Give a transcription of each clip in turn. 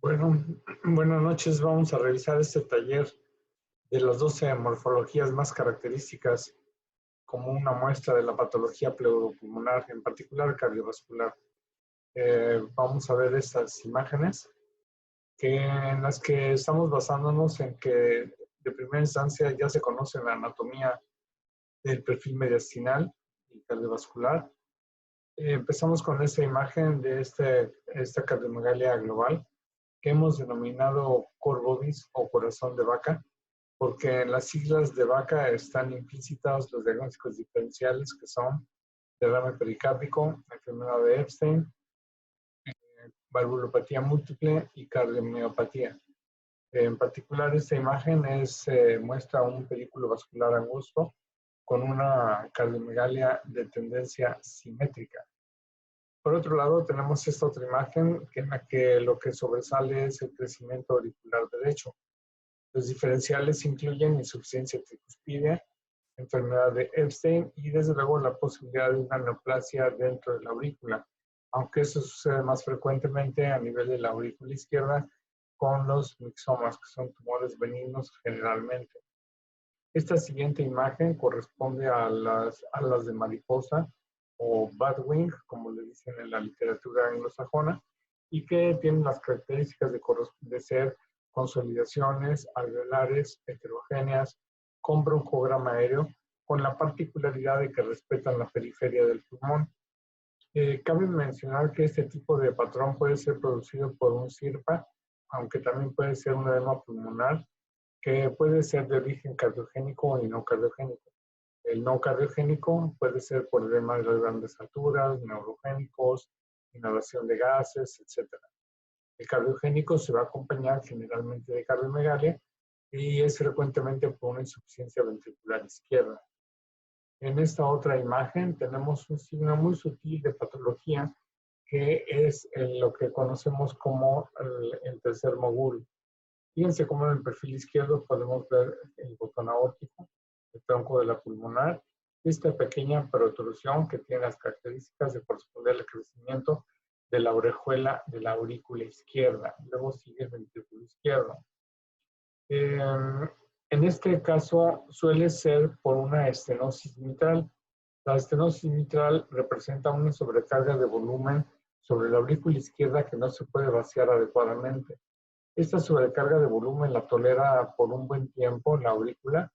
Bueno, buenas noches. Vamos a revisar este taller de las 12 morfologías más características como una muestra de la patología pleuropulmonar, en particular cardiovascular. Vamos a ver estas imágenes en las que estamos basándonos en que de primera instancia ya se conoce la anatomía del perfil mediastinal y cardiovascular. Empezamos con esta imagen de esta cardiomegalia global que hemos denominado core bovis o corazón de vaca, porque en las siglas de vaca están implícitas los diagnósticos diferenciales que son derrame pericárdico, enfermedad de Epstein, valvulopatía múltiple y cardiomiopatía. En particular, esta imagen muestra un pedículo vascular angosto con una cardiomegalia de tendencia simétrica. Por otro lado, tenemos esta otra imagen en la que lo que sobresale es el crecimiento auricular derecho. Los diferenciales incluyen insuficiencia tricuspidea, enfermedad de Epstein y desde luego la posibilidad de una neoplasia dentro de la aurícula, aunque eso sucede más frecuentemente a nivel de la aurícula izquierda con los mixomas, que son tumores benignos generalmente. Esta siguiente imagen corresponde a las de mariposa o batwing, como le dicen en la literatura anglosajona, y que tienen las características de ser consolidaciones alveolares heterogéneas con broncograma aéreo, con la particularidad de que respetan la periferia del pulmón. Cabe mencionar que este tipo de patrón puede ser producido por un CIRPA, aunque también puede ser un edema pulmonar, que puede ser de origen cardiogénico y no cardiogénico. El no cardiogénico puede ser por edema de las grandes alturas, neurogénicos, inhalación de gases, etc. El cardiogénico se va a acompañar generalmente de cardiomegalia y es frecuentemente por una insuficiencia ventricular izquierda. En esta otra imagen tenemos un signo muy sutil de patología que es lo que conocemos como el tercer mogul. Fíjense cómo en el perfil izquierdo podemos ver el botón aórtico, el tronco de la pulmonar, esta pequeña protrusión que tiene las características de corresponder al crecimiento de la orejuela de la aurícula izquierda. Luego sigue el ventrículo izquierdo. En este caso suele ser por una estenosis mitral. La estenosis mitral representa una sobrecarga de volumen sobre la aurícula izquierda que no se puede vaciar adecuadamente. Esta sobrecarga de volumen la tolera por un buen tiempo la aurícula,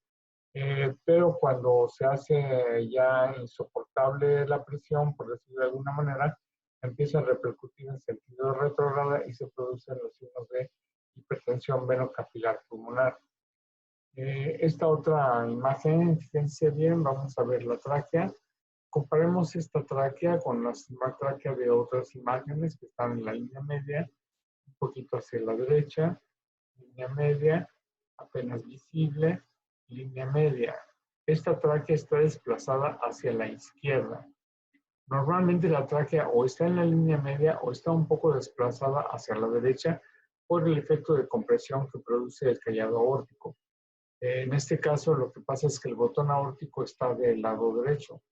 pero cuando se hace ya insoportable la presión, por decirlo de alguna manera, empieza a repercutir en sentido retrógrado y se producen los signos de hipertensión venocapilar pulmonar. Esta otra imagen, fíjense bien, vamos a ver la tráquea. Comparemos esta tráquea con la tráquea de otras imágenes que están en la línea media, un poquito hacia la derecha, línea media, apenas visible, línea media. Esta tráquea está desplazada hacia la izquierda. Normalmente la tráquea o está en la línea media o está un poco desplazada hacia la derecha por el efecto de compresión que produce el callado aórtico. En este caso, lo que pasa es que el botón aórtico está del lado derecho.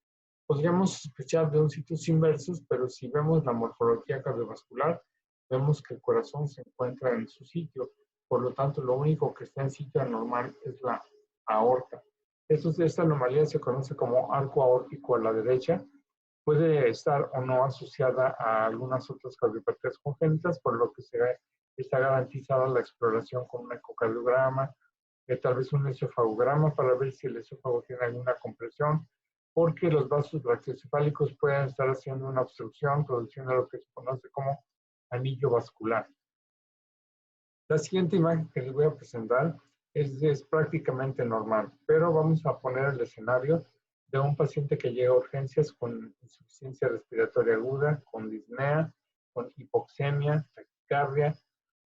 Podríamos sospechar de un situs inversus, pero si vemos la morfología cardiovascular, vemos que el corazón se encuentra en su sitio. Por lo tanto, lo único que está en sitio anormal es la aorta. Esta anomalía se conoce como arco aórtico a la derecha. Puede estar o no asociada a algunas otras cardiopatías congénitas, por lo que está garantizada la exploración con un ecocardiograma, tal vez un esofagograma para ver si el esófago tiene alguna compresión, porque los vasos brachiocefálicos pueden estar haciendo una obstrucción, produciendo lo que se conoce como anillo vascular. La siguiente imagen que les voy a presentar es prácticamente normal, pero vamos a poner el escenario de un paciente que llega a urgencias con insuficiencia respiratoria aguda, con disnea, con hipoxemia, taquicardia,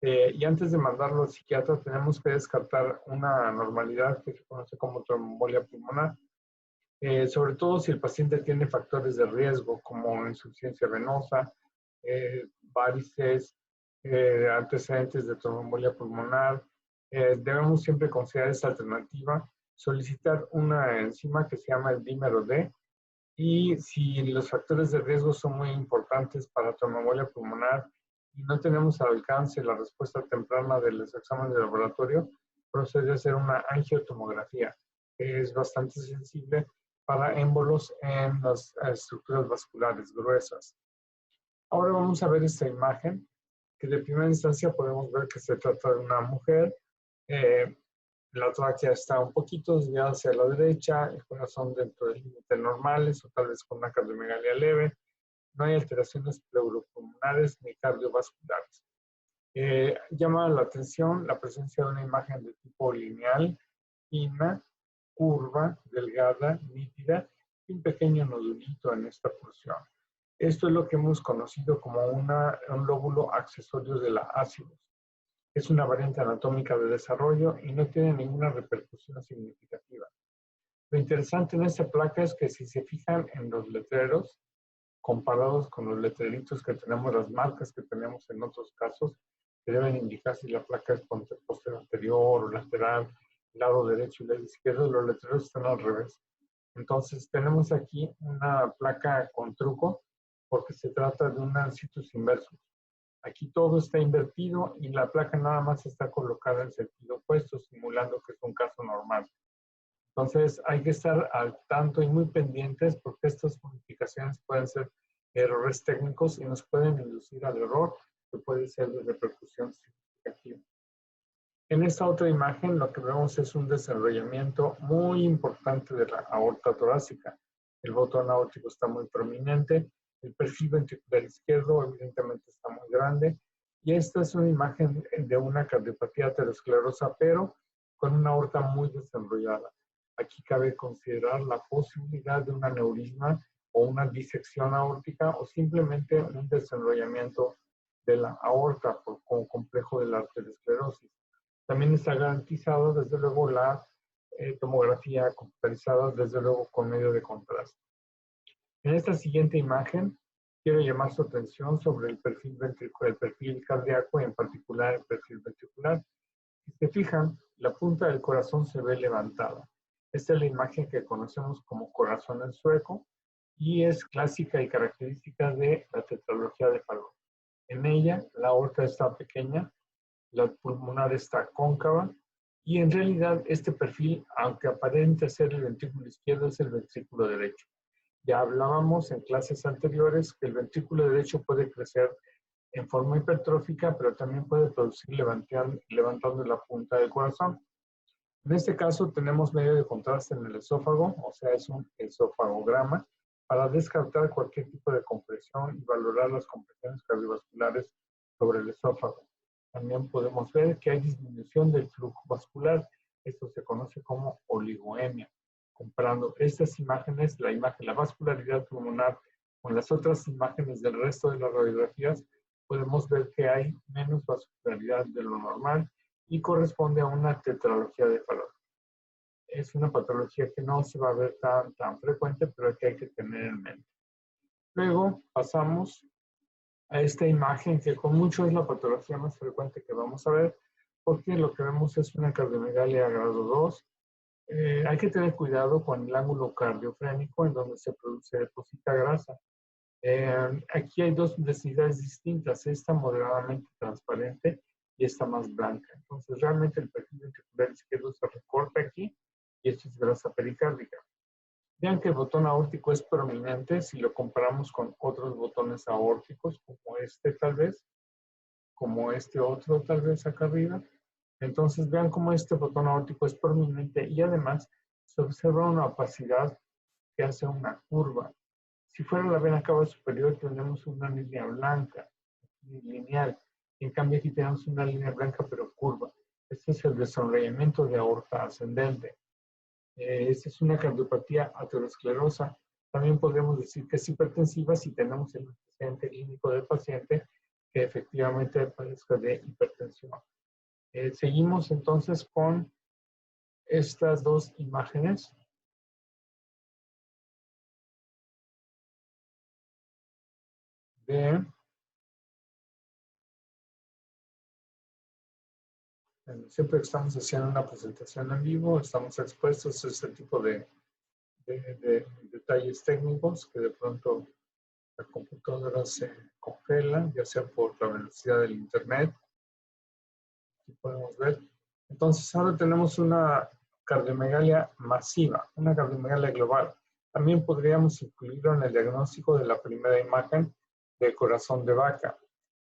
y antes de mandarlo al psiquiatra tenemos que descartar una anormalidad que se conoce como tromboembolia pulmonar, sobre todo si el paciente tiene factores de riesgo como insuficiencia venosa, varices, antecedentes de tromboembolia pulmonar. Debemos siempre considerar esta alternativa, solicitar una enzima que se llama el dímero D, y si los factores de riesgo son muy importantes para tromboembolia pulmonar y no tenemos al alcance la respuesta temprana del examen de laboratorio, procede a hacer una angiotomografía, que es bastante sensible para émbolos en las estructuras vasculares gruesas. Ahora vamos a ver esta imagen, que de primera instancia podemos ver que se trata de una mujer. La tráquea está un poquito desviada hacia la derecha, el corazón dentro del límite normales o tal vez con una cardiomegalia leve. No hay alteraciones pleuropulmonares ni cardiovasculares. Llama la atención la presencia de una imagen de tipo lineal, fina, curva, delgada, nítida y un pequeño nodulito en esta porción. Esto es lo que hemos conocido como un lóbulo accesorio de la ácidos. Es una variante anatómica de desarrollo y no tiene ninguna repercusión significativa. Lo interesante en esta placa es que si se fijan en los letreros, comparados con los letreritos que tenemos, las marcas que tenemos en otros casos, que deben indicar si la placa es posterior anterior o lateral, lado derecho y lado izquierdo, los letreros están al revés. Entonces tenemos aquí una placa con truco porque se trata de un situs inversus. Aquí todo está invertido y la placa nada más está colocada en sentido opuesto, simulando que es un caso normal. Entonces hay que estar al tanto y muy pendientes porque estas modificaciones pueden ser errores técnicos y nos pueden inducir al error que puede ser de repercusión significativa. En esta otra imagen lo que vemos es un desarrollamiento muy importante de la aorta torácica. El botón aórtico está muy prominente, el perfil ventricular izquierdo evidentemente está muy grande y esta es una imagen de una cardiopatía aterosclerosa pero con una aorta muy desarrollada. Aquí cabe considerar la posibilidad de un aneurisma o una disección aórtica o simplemente un desarrollamiento de la aorta como complejo de la arteriosclerosis. También está garantizado, desde luego, la tomografía computarizada, desde luego, con medio de contraste. En esta siguiente imagen, quiero llamar su atención sobre el perfil ventricular, el perfil cardíaco, y en particular el perfil ventricular. Si se fijan, la punta del corazón se ve levantada. Esta es la imagen que conocemos como corazón en sueco y es clásica y característica de la tetralogía de Fallot. En ella, la aorta está pequeña, la pulmonar está cóncava y en realidad este perfil, aunque aparente ser el ventrículo izquierdo, es el ventrículo derecho. Ya hablábamos en clases anteriores que el ventrículo derecho puede crecer en forma hipertrófica, pero también puede producir levantando la punta del corazón. En este caso tenemos medio de contraste en el esófago, o sea, es un esofagograma, para descartar cualquier tipo de compresión y valorar las compresiones cardiovasculares sobre el esófago. También podemos ver que hay disminución del flujo vascular. Esto se conoce como oligoemia. Comparando estas imágenes, la vascularidad pulmonar con las otras imágenes del resto de las radiografías, podemos ver que hay menos vascularidad de lo normal y corresponde a una tetralogía de Fallot. Es una patología que no se va a ver tan frecuente, pero que hay que tener en mente. Luego pasamos a esta imagen que con mucho es la patología más frecuente que vamos a ver, porque lo que vemos es una cardiomegalia grado 2. Hay que tener cuidado con el ángulo cardiofrénico en donde se deposita grasa. Aquí hay dos densidades distintas, esta moderadamente transparente y esta más blanca. Entonces realmente el perfil ventricular izquierdo se recorta aquí y esto es grasa pericárdica. Vean que el botón aórtico es prominente si lo comparamos con otros botones aórticos, como este tal vez, como este otro tal vez acá arriba. Entonces vean cómo este botón aórtico es prominente y además se observa una opacidad que hace una curva. Si fuera la vena cava superior tendremos una línea blanca, lineal. En cambio aquí tenemos una línea blanca pero curva. Este es el desarrollamiento de aorta ascendente. Esta es una cardiopatía aterosclerosa. También podemos decir que es hipertensiva si tenemos el antecedente clínico del paciente que efectivamente padezca de hipertensión. Seguimos entonces con estas dos imágenes. Siempre que estamos haciendo una presentación en vivo, estamos expuestos a este tipo de detalles técnicos que de pronto la computadora se congela, ya sea por la velocidad del internet. Aquí podemos ver. Entonces ahora tenemos una cardiomegalia masiva, una cardiomegalia global. También podríamos incluirlo en el diagnóstico de la primera imagen del corazón de vaca.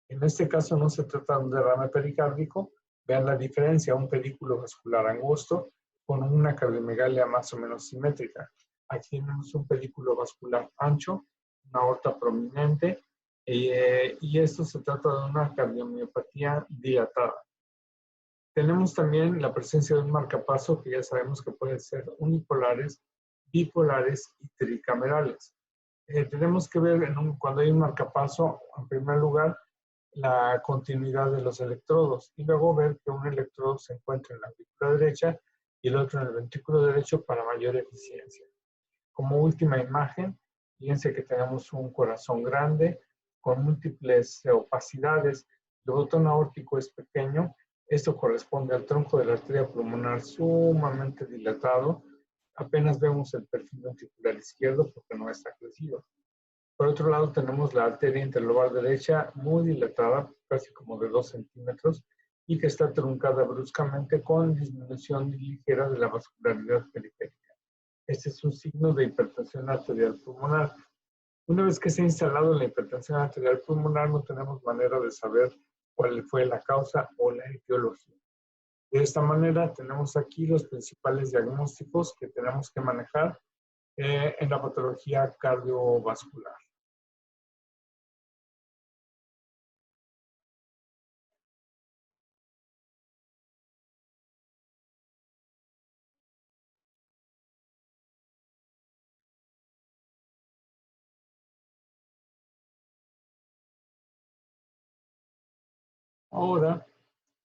En este caso no se trata de un derrame pericárdico. Vean la diferencia, un pedículo vascular angosto con una cardiomegalia más o menos simétrica. Aquí tenemos un pedículo vascular ancho, una aorta prominente, y esto se trata de una cardiomiopatía dilatada. Tenemos también la presencia de un marcapaso que ya sabemos que pueden ser unipolares, bipolares y tricamerales. Tenemos que ver cuando hay un marcapaso, en primer lugar, la continuidad de los electrodos y luego ver que un electrodo se encuentra en la aurícula derecha y el otro en el ventrículo derecho para mayor eficiencia. Como última imagen, fíjense que tenemos un corazón grande con múltiples opacidades. El botón aórtico es pequeño. Esto corresponde al tronco de la arteria pulmonar sumamente dilatado. Apenas vemos el perfil ventricular izquierdo porque no está crecido. Por otro lado, tenemos la arteria interlobar derecha muy dilatada, casi como de 2 centímetros, y que está truncada bruscamente con disminución ligera de la vascularidad periférica. Este es un signo de hipertensión arterial pulmonar. Una vez que se ha instalado la hipertensión arterial pulmonar, no tenemos manera de saber cuál fue la causa o la etiología. De esta manera, tenemos aquí los principales diagnósticos que tenemos que manejar en la patología cardiovascular. Ahora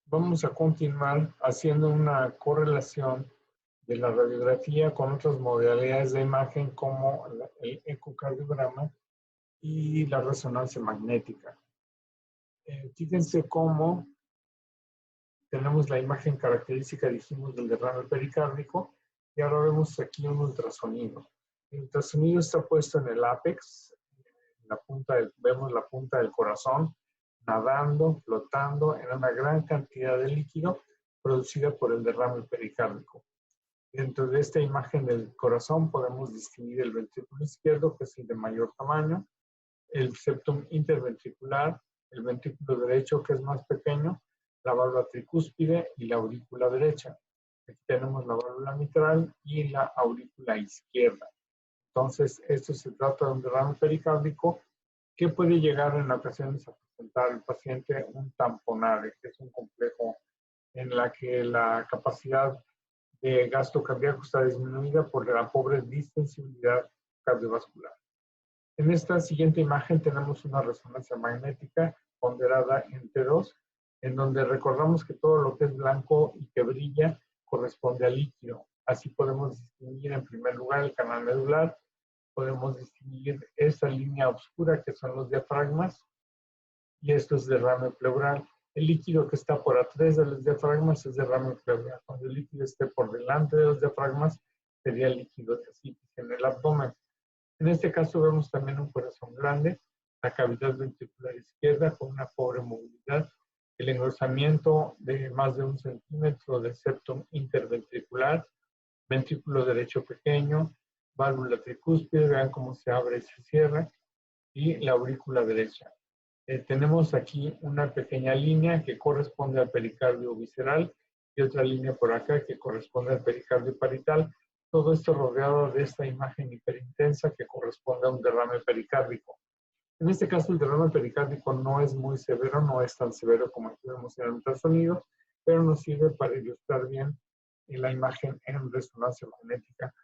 vamos a continuar haciendo una correlación de la radiografía con otras modalidades de imagen como el ecocardiograma y la resonancia magnética. Fíjense cómo tenemos la imagen característica, dijimos, del derrame pericárdico y ahora vemos aquí un ultrasonido. El ultrasonido está puesto en el ápex, vemos la punta del corazón nadando, flotando en una gran cantidad de líquido producida por el derrame pericárdico. Dentro de esta imagen del corazón podemos distinguir el ventrículo izquierdo, que es el de mayor tamaño, el septum interventricular, el ventrículo derecho, que es más pequeño, la válvula tricúspide y la aurícula derecha. Aquí tenemos la válvula mitral y la aurícula izquierda. Entonces, esto se trata de un derrame pericárdico que puede llegar en ocasiones a presentar al paciente un tamponade, que es un complejo en la que la capacidad de gasto cardíaco está disminuida por la pobre distensibilidad cardiovascular. En esta siguiente imagen tenemos una resonancia magnética ponderada en T2, en donde recordamos que todo lo que es blanco y que brilla corresponde al líquido. Así podemos distinguir en primer lugar el canal medular, podemos distinguir esta línea oscura que son los diafragmas, y esto es derrame pleural. El líquido que está por atrás de los diafragmas es derrame pleural. Cuando el líquido esté por delante de los diafragmas, sería líquido de citis en el abdomen. En este caso vemos también un corazón grande, la cavidad ventricular izquierda con una pobre movilidad, el engrosamiento de más de 1 centímetro del septum interventricular, ventrículo derecho pequeño, válvula tricúspide, vean cómo se abre y se cierra, y la aurícula derecha. Tenemos aquí una pequeña línea que corresponde al pericardio visceral y otra línea por acá que corresponde al pericardio parietal. Todo esto rodeado de esta imagen hiperintensa que corresponde a un derrame pericárdico. En este caso, el derrame pericárdico no es muy severo, no es tan severo como el que vemos en el ultrasonido, pero nos sirve para ilustrar bien la imagen en resonancia magnética,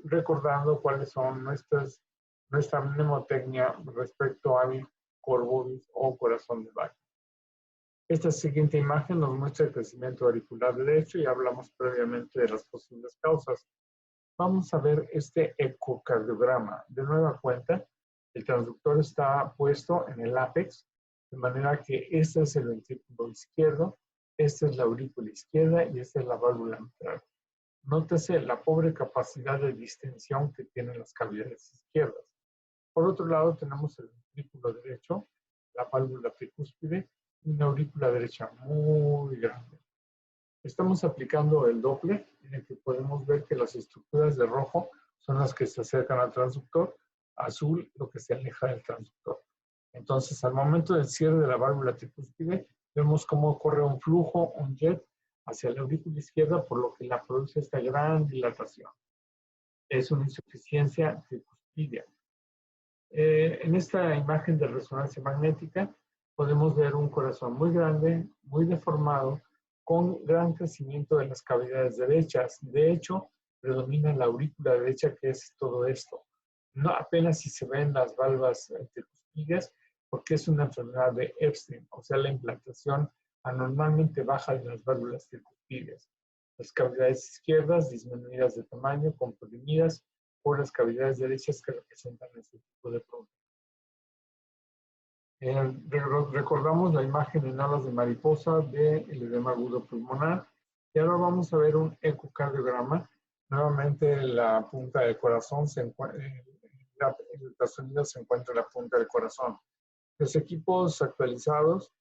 recordando cuáles son nuestra mnemotecnia respecto al corbovis o corazón de vaca. Esta siguiente imagen nos muestra el crecimiento auricular derecho y hablamos previamente de las posibles causas. Vamos a ver este ecocardiograma. De nueva cuenta, el transductor está puesto en el ápex, de manera que este es el ventrículo izquierdo, esta es la aurícula izquierda y esta es la válvula mitral. Nótese la pobre capacidad de distensión que tienen las cavidades izquierdas. Por otro lado, tenemos el ventrículo derecho, la válvula tricúspide y una aurícula derecha muy grande. Estamos aplicando el Doppler, en el que podemos ver que las estructuras de rojo son las que se acercan al transductor, azul lo que se aleja del transductor. Entonces, al momento del cierre de la válvula tricúspide, vemos cómo corre un flujo, un jet, hacia la aurícula izquierda, por lo que la produce esta gran dilatación. Es una insuficiencia tricúspidea. En esta imagen de resonancia magnética podemos ver un corazón muy grande, muy deformado, con gran crecimiento de las cavidades derechas. De hecho, predomina la aurícula derecha, que es todo esto. No apenas si se ven las valvas tricúspides, porque es una enfermedad de Epstein, o sea, la implantación anormalmente baja de las válvulas tricúspides. Las cavidades izquierdas disminuidas de tamaño, comprimidas por las cavidades derechas que representan este tipo de problema. Recordamos la imagen en alas de mariposa del edema agudo pulmonar y ahora vamos a ver un ecocardiograma. Nuevamente la punta del corazón se encuentra, el ultrasonido se encuentra en la punta del corazón. Los equipos actualizados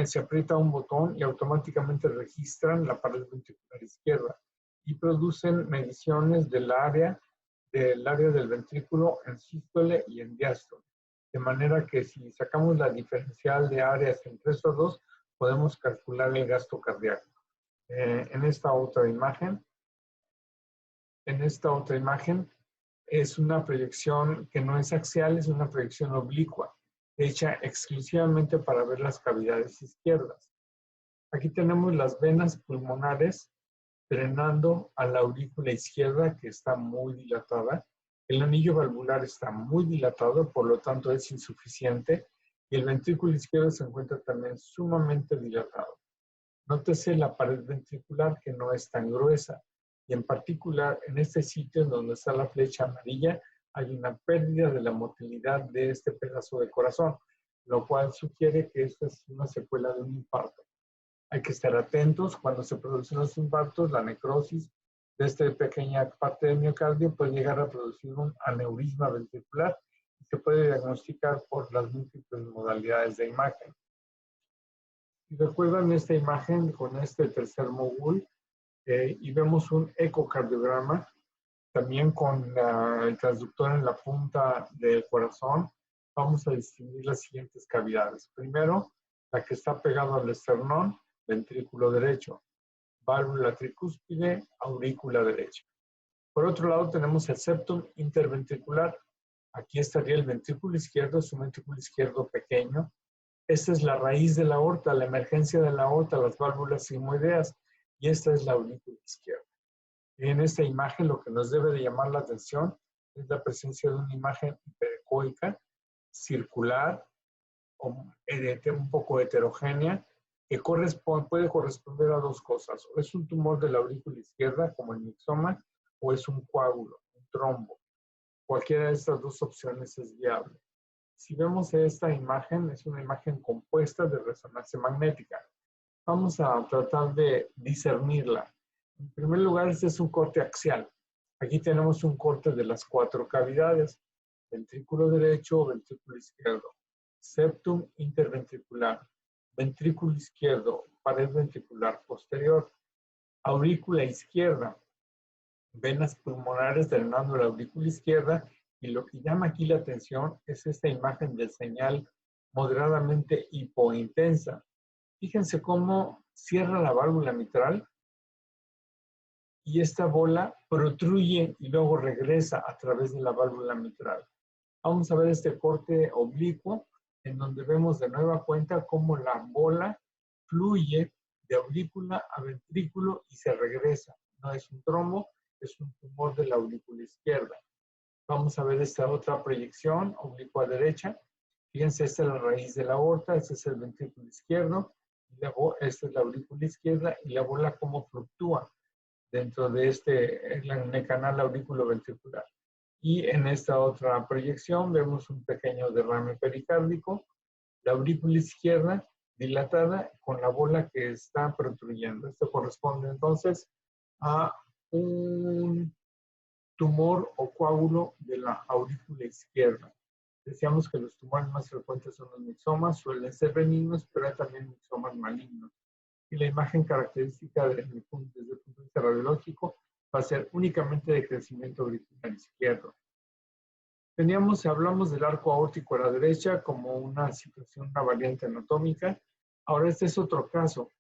se aprieta un botón y automáticamente registran la pared ventricular izquierda y producen mediciones del área del ventrículo en sístole y en diástole. De manera que si sacamos la diferencial de áreas entre estos dos, podemos calcular el gasto cardíaco. En esta otra imagen es una proyección que no es axial, es una proyección oblicua, hecha exclusivamente para ver las cavidades izquierdas. Aquí tenemos las venas pulmonares drenando a la aurícula izquierda, que está muy dilatada. El anillo valvular está muy dilatado, por lo tanto es insuficiente, y el ventrículo izquierdo se encuentra también sumamente dilatado. Nótese la pared ventricular, que no es tan gruesa, y en particular en este sitio en donde está la flecha amarilla hay una pérdida de la motilidad de este pedazo de corazón, lo cual sugiere que esta es una secuela de un infarto. Hay que estar atentos cuando se producen los infartos, la necrosis de esta pequeña parte del miocardio puede llegar a producir un aneurisma ventricular y se puede diagnosticar por las múltiples modalidades de imagen. Si recuerdan esta imagen con este tercer mogul y vemos un ecocardiograma, también con el transductor en la punta del corazón, vamos a distinguir las siguientes cavidades. Primero, la que está pegada al esternón, ventrículo derecho, válvula tricúspide, aurícula derecha. Por otro lado, tenemos el septum interventricular. Aquí estaría el ventrículo izquierdo, es un ventrículo izquierdo pequeño. Esta es la raíz de la aorta, la emergencia de la aorta, las válvulas sigmoideas, y esta es la aurícula izquierda. En esta imagen lo que nos debe de llamar la atención es la presencia de una imagen hiperecoica, circular, un poco heterogénea, que puede corresponder a dos cosas. O es un tumor de la aurícula izquierda, como el mixoma, o es un coágulo, un trombo. Cualquiera de estas dos opciones es viable. Si vemos esta imagen, es una imagen compuesta de resonancia magnética. Vamos a tratar de discernirla. En primer lugar, este es un corte axial. Aquí tenemos un corte de las 4 cavidades: ventrículo derecho, ventrículo izquierdo, septum interventricular, ventrículo izquierdo, pared ventricular posterior, aurícula izquierda, venas pulmonares drenando la aurícula izquierda, y lo que llama aquí la atención es esta imagen de señal moderadamente hipointensa. Fíjense cómo cierra la válvula mitral y esta bola protruye y luego regresa a través de la válvula mitral. Vamos a ver este corte oblicuo en donde vemos de nueva cuenta cómo la bola fluye de aurícula a ventrículo y se regresa. No es un trombo, es un tumor de la aurícula izquierda. Vamos a ver esta otra proyección oblicua derecha. Fíjense, esta es la raíz de la aorta, este es el ventrículo izquierdo, y luego esta es la aurícula izquierda y la bola cómo fluctúa dentro de en el canal aurículo-ventricular. Y en esta otra proyección vemos un pequeño derrame pericárdico, la aurícula izquierda dilatada con la bola que está protruyendo. Esto corresponde entonces a un tumor o coágulo de la aurícula izquierda. Decíamos que los tumores más frecuentes son los mixomas, suelen ser benignos, pero hay también mixomas malignos. Y la imagen característica desde el punto de vista radiológico va a ser únicamente de crecimiento auricular izquierdo. Hablamos del arco aórtico a la derecha como una situación, una variante anatómica. Ahora este es otro caso.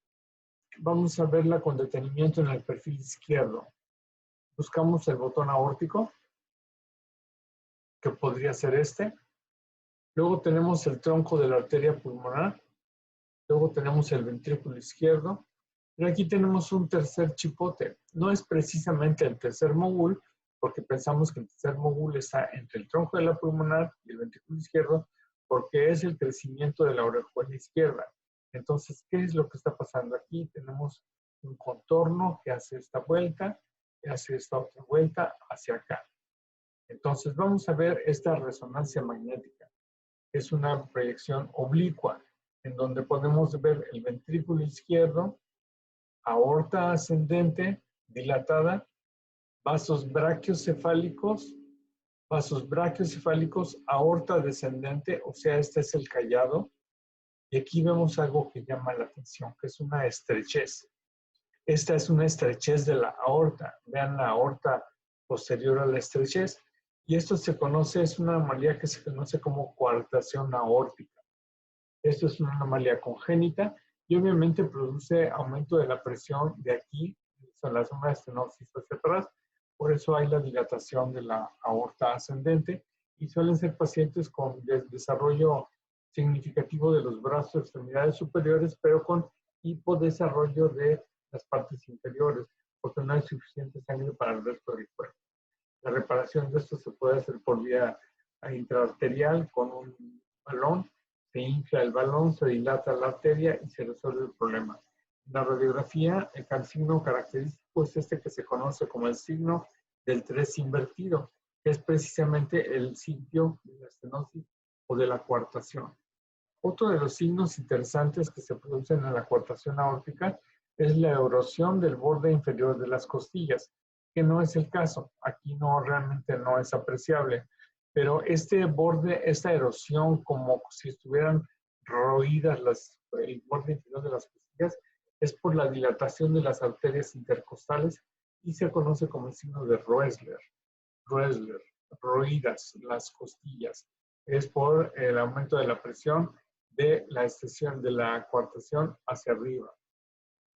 Vamos a verla con detenimiento en el perfil izquierdo. Buscamos el botón aórtico, que podría ser este. Luego tenemos el tronco de la arteria pulmonar. Luego tenemos el ventrículo izquierdo. Pero aquí tenemos un tercer chipote. No es precisamente el tercer mogul, porque pensamos que el tercer mogul está entre el tronco de la pulmonar y el ventrículo izquierdo, porque es el crecimiento de la orejuela izquierda. Entonces, ¿qué es lo que está pasando aquí? Tenemos un contorno que hace esta vuelta, que hace esta otra vuelta hacia acá. Entonces, vamos a ver esta resonancia magnética. Es una proyección oblicua, en donde podemos ver el ventrículo izquierdo, aorta ascendente, dilatada, vasos brachiocefálicos, aorta descendente, o sea, este es el callado. Y aquí vemos algo que llama la atención, que es una estrechez. Esta es una estrechez de la aorta. Vean la aorta posterior a la estrechez. Y esto se conoce, es una anomalía que se conoce como coartación aórtica. Esto es una anomalía congénita y obviamente produce aumento de la presión de aquí, en la zona de estenosis hacia atrás. Por eso hay la dilatación de la aorta ascendente y suelen ser pacientes con desarrollo significativo de los brazos, extremidades superiores, pero con hipodesarrollo de las partes inferiores, porque no hay suficiente sangre para el resto del cuerpo. La reparación de esto se puede hacer por vía intraarterial con un balón. Se infla el balón, se dilata la arteria y se resuelve el problema. En la radiografía, el signo característico es este que se conoce como el signo del 3 invertido, que es precisamente el sitio de la estenosis o de la coartación. Otro de los signos interesantes que se producen en la coartación aórtica es la erosión del borde inferior de las costillas, que no es el caso. Aquí no, realmente no es apreciable. Pero este borde, esta erosión, como si estuvieran roídas el borde inferior de las costillas, es por la dilatación de las arterias intercostales y se conoce como el signo de Roessler. Roessler, roídas las costillas. Es por el aumento de la presión de la extensión de la coartación hacia arriba.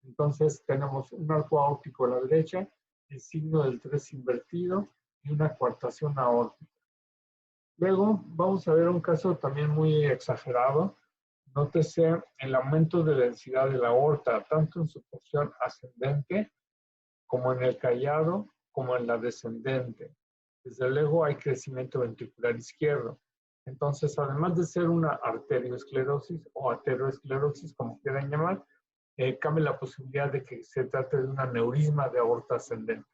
Entonces tenemos un arco aórtico a la derecha, el signo del 3 invertido y una coartación aórtica. Luego vamos a ver un caso también muy exagerado. Nótese el aumento de densidad de la aorta, tanto en su porción ascendente como en el callado, como en la descendente. Desde luego hay crecimiento ventricular izquierdo. Entonces, además de ser una arterioesclerosis o ateroesclerosis, como quieran llamar, cabe la posibilidad de que se trate de un aneurisma de aorta ascendente.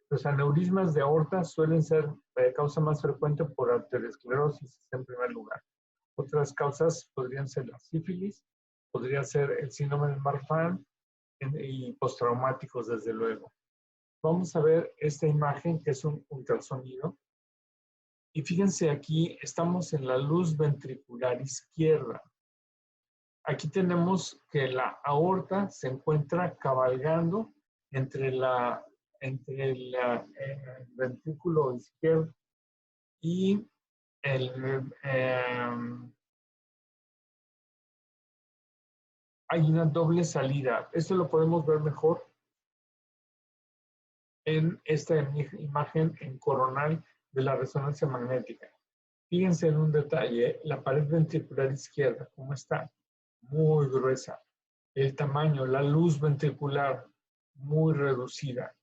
Los aneurismas de aorta suelen ser causa más frecuente por arteriosclerosis en primer lugar. Otras causas podrían ser la sífilis, podría ser el síndrome de Marfan y postraumáticos, desde luego. Vamos a ver esta imagen que es un ultrasonido. Y fíjense aquí, estamos en la luz ventricular izquierda. Aquí tenemos que la aorta se encuentra cabalgando entre el ventrículo izquierdo y hay una doble salida. Esto lo podemos ver mejor en esta imagen en coronal de la resonancia magnética. Fíjense en un detalle, la pared ventricular izquierda, ¿cómo está? Muy gruesa. El tamaño, la luz ventricular, muy reducida.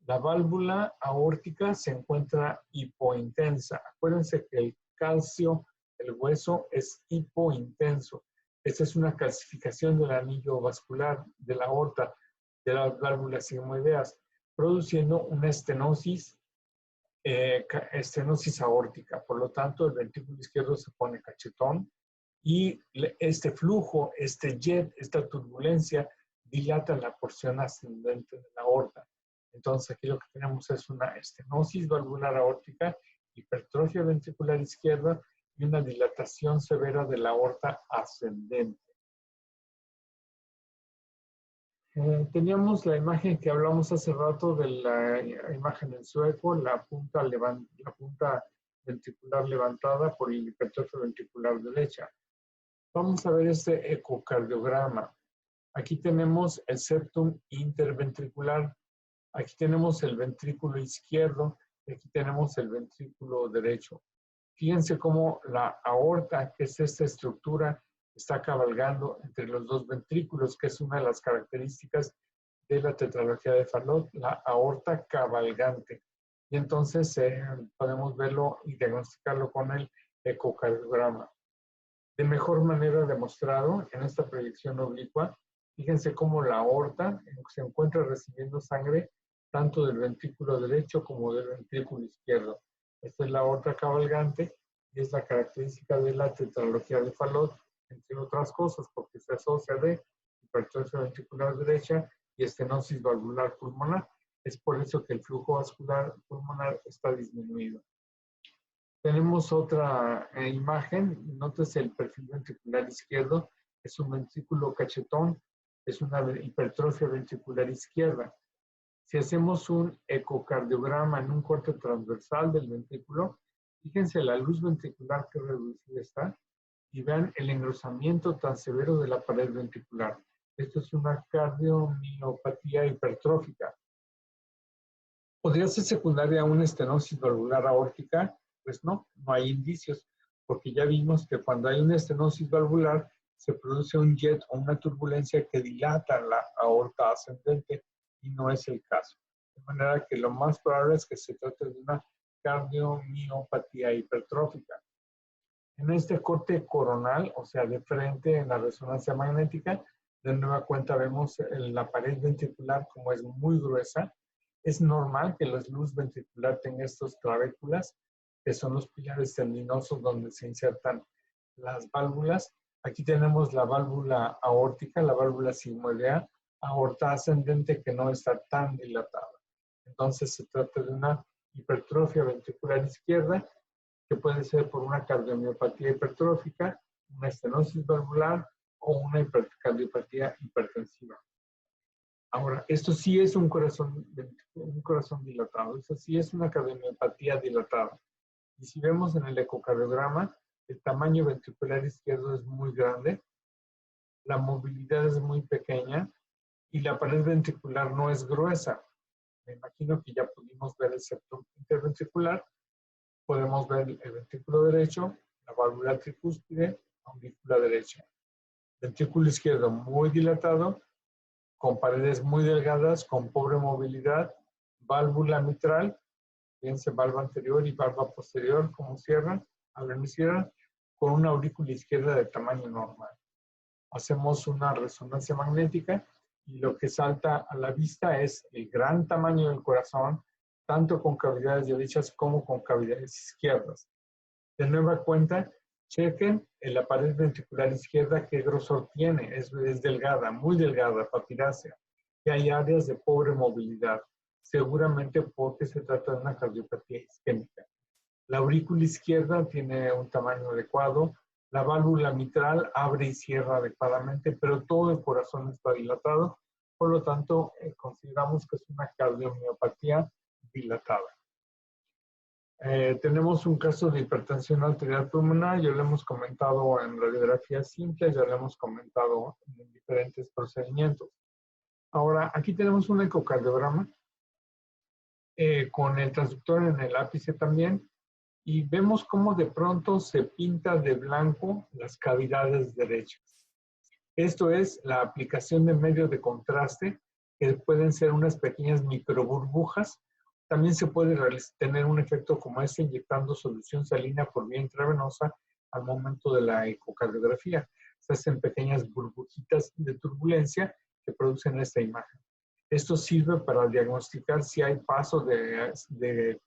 La válvula aórtica se encuentra hipointensa. Acuérdense que el calcio, el hueso, es hipointenso. Esta es una calcificación del anillo vascular de la aorta, de las válvulas sigmoideas, produciendo una estenosis aórtica. Por lo tanto, el ventrículo izquierdo se pone cachetón y este flujo, este jet, esta turbulencia dilata la porción ascendente de la aorta. Entonces, aquí lo que tenemos es una estenosis valvular aórtica hipertrofia ventricular izquierda y una dilatación severa de la aorta ascendente. Teníamos la imagen que hablamos hace rato de la imagen en sueco, la punta ventricular levantada por el hipertrofia ventricular derecha. Vamos a ver este ecocardiograma. Aquí tenemos el septum interventricular, aquí tenemos el ventrículo izquierdo y aquí tenemos el ventrículo derecho. Fíjense cómo la aorta, que es esta estructura, está cabalgando entre los dos ventrículos, que es una de las características de la tetralogía de Fallot, la aorta cabalgante. Y entonces podemos verlo y diagnosticarlo con el ecocardiograma. De mejor manera demostrado en esta proyección oblicua, fíjense cómo la aorta se encuentra recibiendo sangre tanto del ventrículo derecho como del ventrículo izquierdo. Esta es la aorta cabalgante y es la característica de la tetralogía de Fallot, entre otras cosas, porque se asocia de hipertrofia ventricular derecha y estenosis valvular pulmonar. Es por eso que el flujo vascular pulmonar está disminuido. Tenemos otra imagen. Nótese el perfil ventricular izquierdo. Es un ventrículo cachetón. Es una hipertrofia ventricular izquierda. Si hacemos un ecocardiograma en un corte transversal del ventrículo, fíjense la luz ventricular que reducida está y vean el engrosamiento tan severo de la pared ventricular. Esto es una cardiomiopatía hipertrófica. ¿Podría ser secundaria a una estenosis valvular aórtica? Pues no, no hay indicios, porque ya vimos que cuando hay una estenosis valvular se produce un jet o una turbulencia que dilata la aorta ascendente y no es el caso. De manera que lo más probable es que se trate de una cardiomiopatía hipertrófica. En este corte coronal, o sea, de frente en la resonancia magnética, de nueva cuenta vemos la pared ventricular como es muy gruesa. Es normal que la luz ventricular tenga estos clavículas, que son los pilares tendinosos donde se insertan las válvulas. Aquí tenemos la válvula aórtica, la válvula sigmoidea, aorta ascendente que no está tan dilatada. Entonces se trata de una hipertrofia ventricular izquierda, que puede ser por una cardiomiopatía hipertrófica, una estenosis valvular o una cardiopatía hipertensiva. Ahora, esto sí es un corazón dilatado, eso sí es una cardiomiopatía dilatada. Y si vemos en el ecocardiograma, el tamaño ventricular izquierdo es muy grande, la movilidad es muy pequeña y la pared ventricular no es gruesa. Me imagino que ya pudimos ver el septum interventricular. Podemos ver el ventrículo derecho, la válvula tricúspide, aurícula derecha. Ventrículo izquierdo muy dilatado, con paredes muy delgadas, con pobre movilidad, válvula mitral, fíjense, valva anterior y valva posterior, como cierran, abren y cierran, con una aurícula izquierda de tamaño normal. Hacemos una resonancia magnética y lo que salta a la vista es el gran tamaño del corazón, tanto con cavidades derechas como con cavidades izquierdas. De nueva cuenta, chequen en la pared ventricular izquierda qué grosor tiene. Es delgada, muy delgada, papirácea. Y hay áreas de pobre movilidad, seguramente porque se trata de una cardiopatía isquémica. La aurícula izquierda tiene un tamaño adecuado. La válvula mitral abre y cierra adecuadamente, pero todo el corazón está dilatado. Por lo tanto, consideramos que es una cardiomiopatía dilatada. Tenemos un caso de hipertensión arterial pulmonar, ya lo hemos comentado en radiografías simples, ya lo hemos comentado en diferentes procedimientos. Ahora, aquí tenemos un ecocardiograma con el transductor en el ápice también, y vemos cómo de pronto se pinta de blanco las cavidades derechas. Esto es la aplicación de medios de contraste, que pueden ser unas pequeñas microburbujas. También se puede tener un efecto como este inyectando solución salina por vía intravenosa al momento de la ecocardiografía. Se hacen pequeñas burbujitas de turbulencia que producen esta imagen. Esto sirve para diagnosticar si hay paso del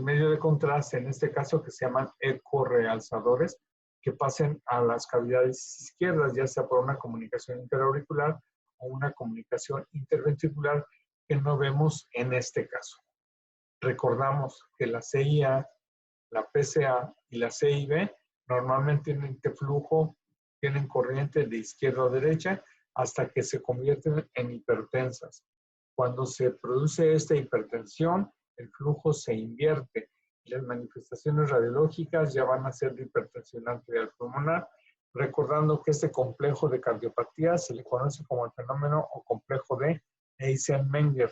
medio de contraste, en este caso que se llaman ecorrealzadores, que pasen a las cavidades izquierdas, ya sea por una comunicación interauricular o una comunicación interventricular, que no vemos en este caso. Recordamos que la CIA, la PCA y la CIB normalmente tienen flujo, tienen corriente de izquierda a derecha hasta que se convierten en hipertensas. Cuando se produce esta hipertensión, el flujo se invierte y las manifestaciones radiológicas ya van a ser de hipertensión arterial pulmonar, recordando que este complejo de cardiopatía se le conoce como el fenómeno o complejo de Eisenmenger.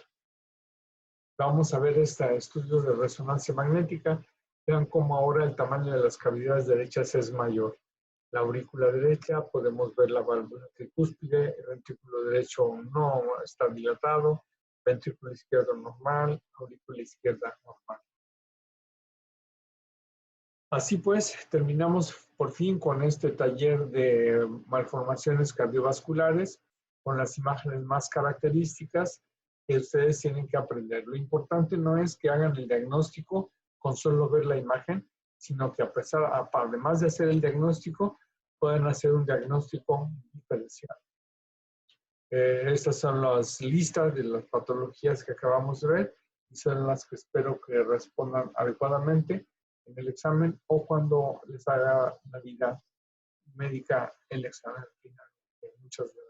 Vamos a ver este estudio de resonancia magnética. Vean cómo ahora el tamaño de las cavidades derechas es mayor. La aurícula derecha, podemos ver la válvula tricúspide, el ventrículo derecho no está dilatado, ventrículo izquierdo normal, aurícula izquierda normal. Así pues, terminamos por fin con este taller de malformaciones cardiovasculares, con las imágenes más características que ustedes tienen que aprender. Lo importante no es que hagan el diagnóstico con solo ver la imagen, sino que además de hacer el diagnóstico, pueden hacer un diagnóstico diferencial. Estas son las listas de las patologías que acabamos de ver y son las que espero que respondan adecuadamente en el examen o cuando les haga la vida médica el examen final. Muchas gracias.